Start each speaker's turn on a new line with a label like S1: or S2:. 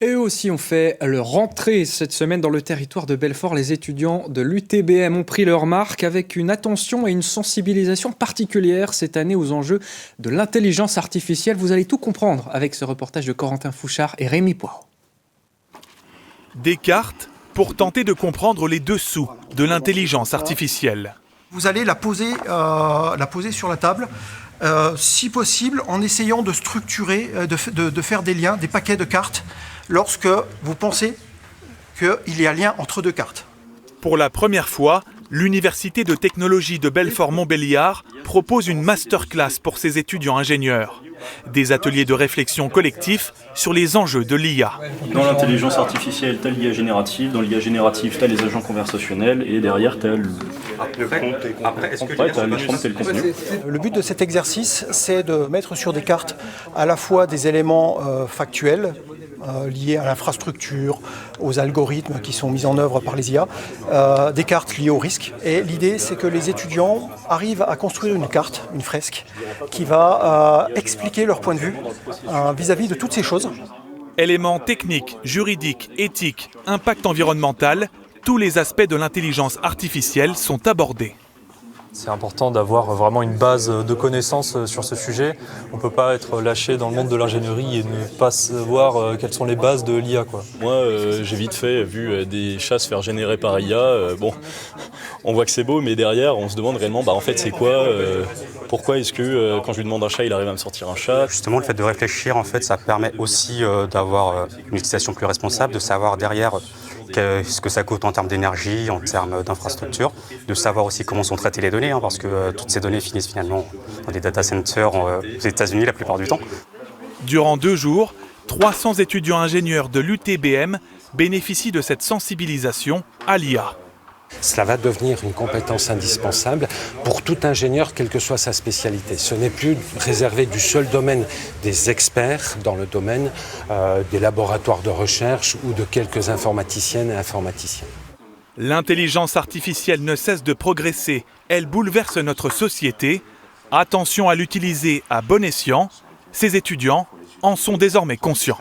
S1: Et eux aussi ont fait leur rentrée cette semaine dans le territoire de Belfort. Les étudiants de l'UTBM ont pris leur marque avec une attention et une sensibilisation particulière cette année aux enjeux de l'intelligence artificielle. Vous allez tout comprendre avec ce reportage de Corentin Fouchard et Rémi Poirot.
S2: Des cartes pour tenter de comprendre les dessous de l'intelligence artificielle.
S3: Vous allez la poser sur la table, si possible en essayant de structurer, de faire des liens, des paquets de cartes, lorsque vous pensez qu'il y a lien entre deux cartes.
S2: Pour la première fois, l'Université de technologie de Belfort-Montbéliard propose une masterclass pour ses étudiants ingénieurs. Des ateliers de réflexion collectifs sur les enjeux de l'IA.
S4: Dans l'intelligence artificielle, tu as l'IA générative. Dans l'IA générative, tu as les agents conversationnels. Et derrière, tu as le contenu.
S3: Le but de cet exercice, c'est de mettre sur des cartes à la fois des éléments factuels, liés à l'infrastructure, aux algorithmes qui sont mis en œuvre par les IA, des cartes liées aux risques. Et l'idée, c'est que les étudiants arrivent à construire une carte, une fresque, qui va expliquer leur point de vue vis-à-vis de toutes ces choses.
S2: Éléments techniques, juridiques, éthiques, impact environnemental, tous les aspects de l'intelligence artificielle sont abordés.
S5: C'est important d'avoir vraiment une base de connaissances sur ce sujet. On ne peut pas être lâché dans le monde de l'ingénierie et ne pas savoir quelles sont les bases de l'IA.
S4: Moi, j'ai vite fait vu des chats se faire générer par IA. On voit que c'est beau, mais derrière, on se demande réellement, en fait, c'est quoi pourquoi est-ce que quand je lui demande un chat, il arrive à me sortir un chat?
S6: Justement, le fait de réfléchir, en fait, ça permet aussi d'avoir une utilisation plus responsable, de savoir derrière ce que ça coûte en termes d'énergie, en termes d'infrastructure, de savoir aussi comment sont traitées les données, parce que toutes ces données finissent finalement dans des data centers aux États-Unis la plupart du temps.
S2: Durant 2 jours, 300 étudiants ingénieurs de l'UTBM bénéficient de cette sensibilisation à l'IA.
S7: Cela va devenir une compétence indispensable pour tout ingénieur, quelle que soit sa spécialité. Ce n'est plus réservé du seul domaine des experts dans le domaine des laboratoires de recherche ou de quelques informaticiennes et informaticiens.
S2: L'intelligence artificielle ne cesse de progresser. Elle bouleverse notre société. Attention à l'utiliser à bon escient. Ces étudiants en sont désormais conscients.